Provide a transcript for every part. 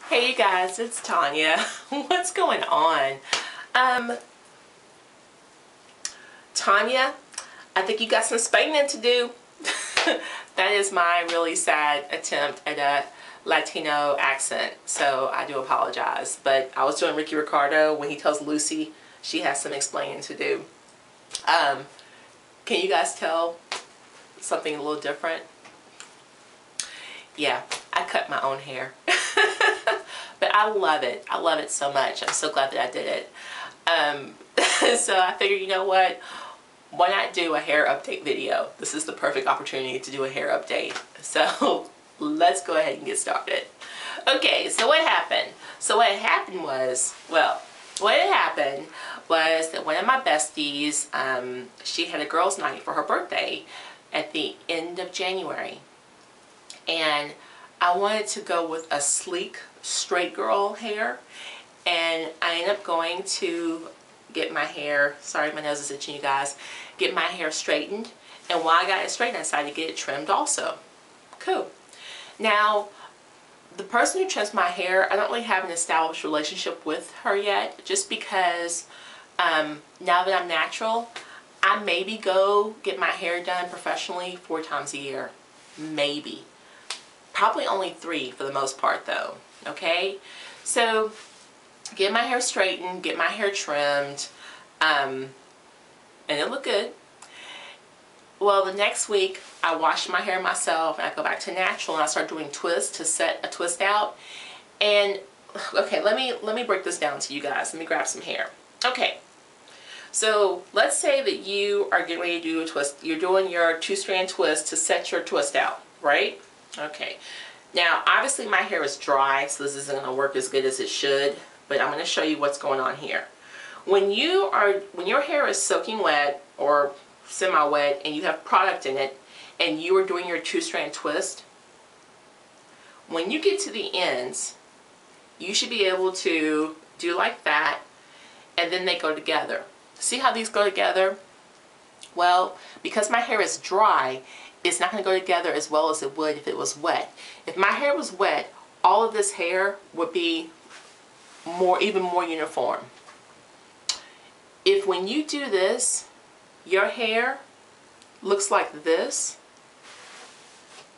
Hey you guys, it's Tanya. What's going on? Tanya, I think you got some explaining to do. That is my really sad attempt at a Latino accent, so I do apologize. But I was doing Ricky Ricardo when he tells Lucy she has some explaining to do. Can you guys tell something a little different? Yeah, I cut my own hair. But I love it. I love it so much. I'm so glad that I did it. So I figured, you know what? Why not do a hair update video? This is the perfect opportunity to do a hair update. So let's go ahead and get started. Okay, so what happened? So what happened was, well, what had happened was that one of my besties, she had a girls' night for her birthday at the end of January. And I wanted to go with a sleek, straight girl hair. And I ended up going to get my hair, sorry my nose is itching you guys, get my hair straightened. And while I got it straightened, I decided to get it trimmed also. Cool. Now, the person who trims my hair, I don't really have an established relationship with her yet, just because now that I'm natural, I maybe go get my hair done professionally 4 times a year. Maybe. Probably only 3 for the most part though. Okay? So, get my hair straightened, get my hair trimmed, and it looked good. Well, the next week, I wash my hair myself, and I go back to natural, and I start doing twists to set a twist out. And, okay, let me break this down to you guys. Let me grab some hair. Okay, so let's say that you are getting ready to do a twist. You're doing your 2-strand twist to set your twist out, right? Okay. Now, obviously my hair is dry, so this isn't going to work as good as it should, but I'm going to show you what's going on here. When your hair is soaking wet or semi-wet and you have product in it and you are doing your 2-strand twist, when you get to the ends, you should be able to do like that, and then they go together. See how these go together? Well, because my hair is dry, it's not going to go together as well as it would if it was wet. If my hair was wet, all of this hair would be even more uniform. If when you do this, your hair looks like this,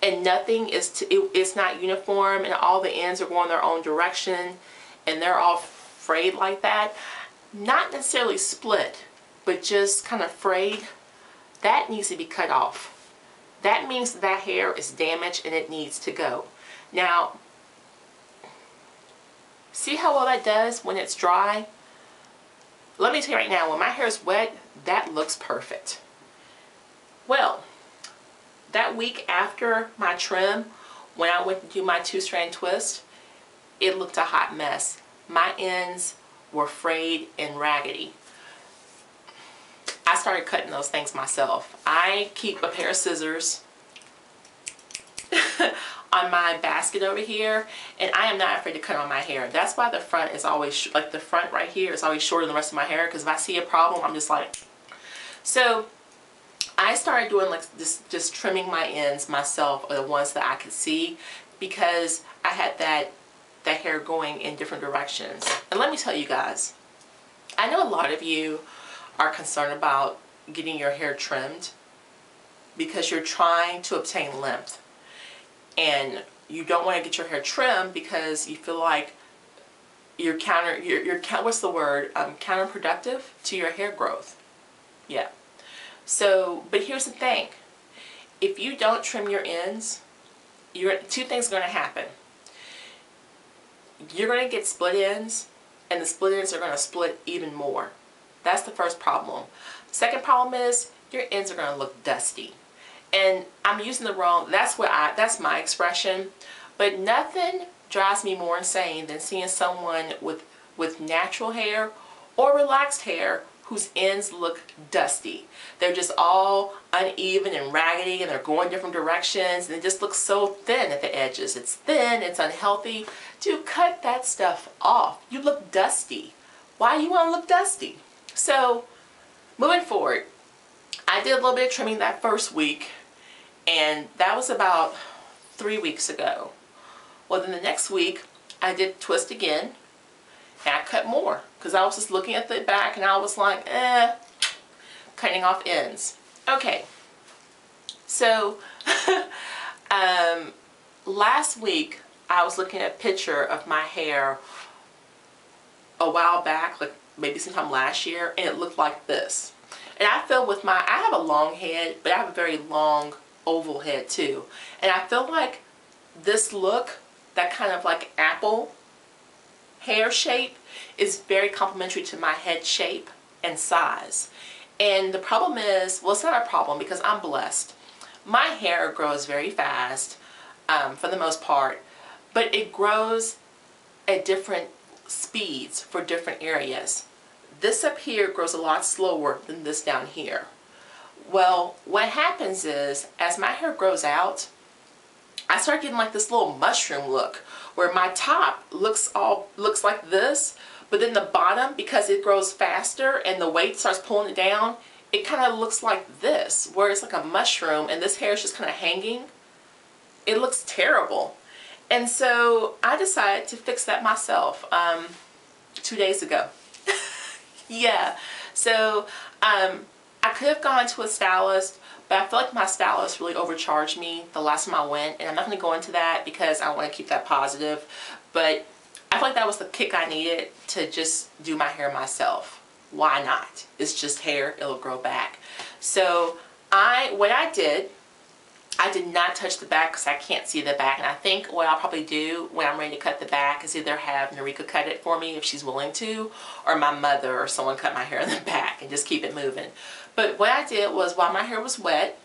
and nothing is, it's not uniform, and all the ends are going their own direction, and they're all frayed like that, not necessarily split, but just kind of frayed, that needs to be cut off. That means that hair is damaged and it needs to go. Now, see how well that does when it's dry? Let me tell you right now, when my hair is wet, that looks perfect. Well, that week after my trim, when I went to do my 2-strand twist, it looked a hot mess. My ends were frayed and raggedy. I started cutting those things myself. I keep a pair of scissors on my basket over here, and I am not afraid to cut on my hair. That's why the front is always, like the front right here is always shorter than the rest of my hair, because if I see a problem, I'm just like, so I started doing like this, just trimming my ends myself, or the ones that I could see, because I had that hair going in different directions. And let me tell you guys, I know a lot of you are concerned about getting your hair trimmed because you're trying to obtain length, and you don't want to get your hair trimmed because you feel like you're counterproductive to your hair growth. Yeah. So, but here's the thing. If you don't trim your ends, 2 things are going to happen. You're going to get split ends, and the split ends are going to split even more. That's the first problem. Second problem is your ends are going to look dusty. And I'm using the wrong, that's my expression, but nothing drives me more insane than seeing someone with natural hair or relaxed hair whose ends look dusty. They're just all uneven and raggedy, and they're going different directions, and it just looks so thin at the edges. It's thin, it's unhealthy. Dude, cut that stuff off. You look dusty. Why do you want to look dusty? So, moving forward, I did a little bit of trimming that first week, and that was about 3 weeks ago. Well, then the next week, I did twist again, and I cut more because I was just looking at the back and I was like, cutting off ends. Okay, so last week I was looking at a picture of my hair a while back, like maybe sometime last year, and it looked like this. And I feel with I have a long head, but I have a very long oval head too. And I feel like this look, that kind of like apple hair shape, is very complementary to my head shape and size. And the problem is, well, it's not a problem because I'm blessed. My hair grows very fast for the most part, but it grows at different speeds for different areas. This up here grows a lot slower than this down here. Well, what happens is, as my hair grows out, I start getting like this little mushroom look where my top looks like this, but then the bottom, because it grows faster and the weight starts pulling it down, it kind of looks like this, where it's like a mushroom and this hair is just kind of hanging. It looks terrible. And so I decided to fix that myself 2 days ago. Yeah, so I could have gone to a stylist, but I feel like my stylist really overcharged me the last time I went, and I'm not going to go into that because I want to keep that positive, but I feel like that was the kick I needed to just do my hair myself. Why not? It's just hair, it'll grow back. So what I did not touch the back because I can't see the back, and I think what I'll probably do when I'm ready to cut the back is either have Narika cut it for me if she's willing to, or my mother or someone cut my hair in the back and just keep it moving. But what I did was, while my hair was wet,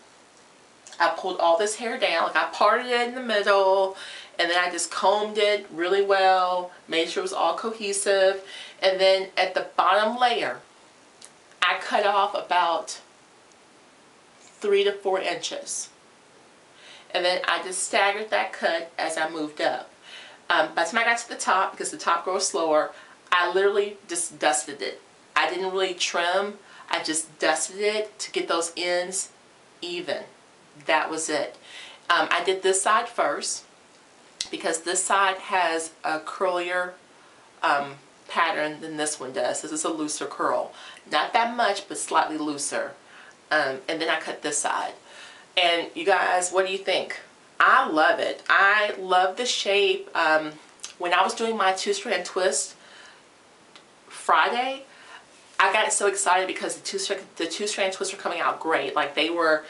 I pulled all this hair down, like I parted it in the middle, and then I just combed it really well, made sure it was all cohesive, and then at the bottom layer, I cut off about 3 to 4 inches. And then I just staggered that cut as I moved up. By the time I got to the top, because the top grows slower, I literally just dusted it. I didn't really trim. I just dusted it to get those ends even. That was it. I did this side first because this side has a curlier pattern than this one does. This is a looser curl. Not that much, but slightly looser. And then I cut this side. And you guys, what do you think? I love it. I love the shape. When I was doing my 2-strand twist Friday, I got so excited because the two-strand twists were coming out great. Like they were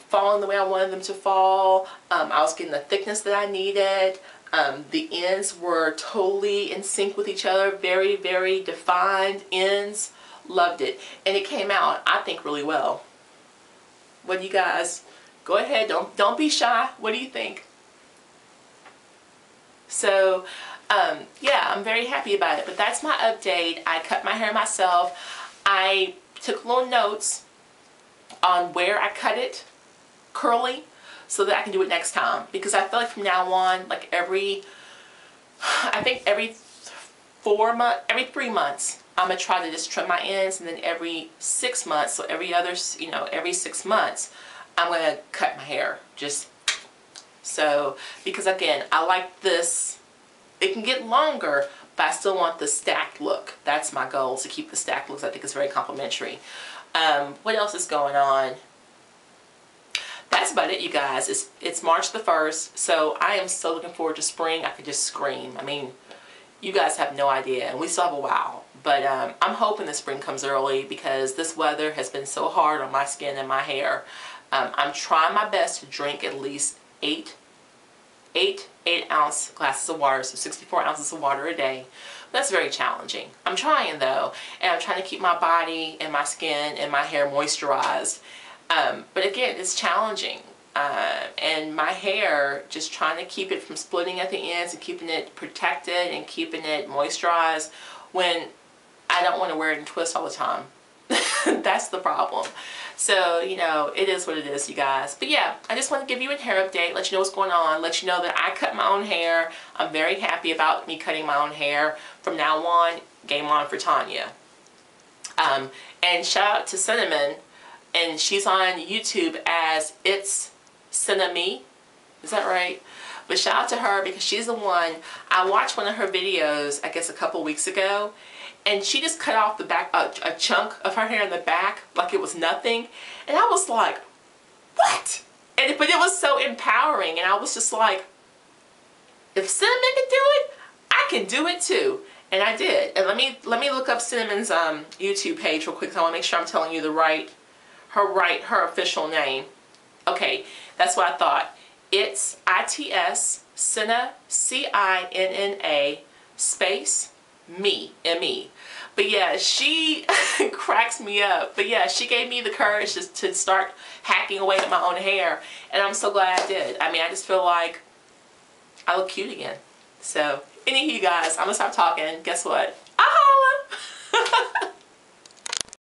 falling the way I wanted them to fall. I was getting the thickness that I needed. The ends were totally in sync with each other. Very, very defined ends. Loved it. And it came out, I think, really well. What do you guys, go ahead, don't be shy. What do you think? So yeah, I'm very happy about it, but that's my update. I cut my hair myself. I took little notes on where I cut it curly so that I can do it next time, because I feel like from now on, like I think every 3 months, I'm going to try to just trim my ends, and then every 6 months, so every 6 months, I'm going to cut my hair. Just so, because again, I like this. It can get longer, but I still want the stacked look. That's my goal, to keep the stacked looks. I think it's very complimentary. What else is going on? That's about it, you guys. It's March the 1st, so I am so looking forward to spring. I could just scream. I mean, you guys have no idea, and we still have a while. But I'm hoping the spring comes early because this weather has been so hard on my skin and my hair. I'm trying my best to drink at least 8 8-ounce glasses of water, so 64 ounces of water a day. That's very challenging. I'm trying though, and I'm trying to keep my body and my skin and my hair moisturized. But again, it's challenging. And my hair, just trying to keep it from splitting at the ends and keeping it protected and keeping it moisturized when I don't want to wear it in twists all the time. That's the problem. So, you know, it is what it is, you guys. But yeah, I just want to give you a hair update, let you know what's going on, let you know that I cut my own hair. I'm very happy about me cutting my own hair. From now on, game on for Tanya. And shout out to Cinnamon, and she's on YouTube as It's Cinnamon. Is that right? But shout out to her because she's the one. I watched one of her videos, I guess a couple weeks ago, and she just cut off the back, a chunk of her hair in the back like it was nothing. And I was like, what? But it was so empowering, and I was just like, if Cinnamon can do it, I can do it too. And I did. And let me look up Cinnamon's YouTube page real quick, so I want to make sure I'm telling you her official name. Okay, that's what I thought. It's ITS Cinna, CINNA space me, M-E. But yeah, she cracks me up. But yeah, she gave me the courage to start hacking away at my own hair, and I'm so glad I did. I mean, I just feel like I look cute again. So, anywho, you guys, I'm gonna stop talking. Guess what? I holla!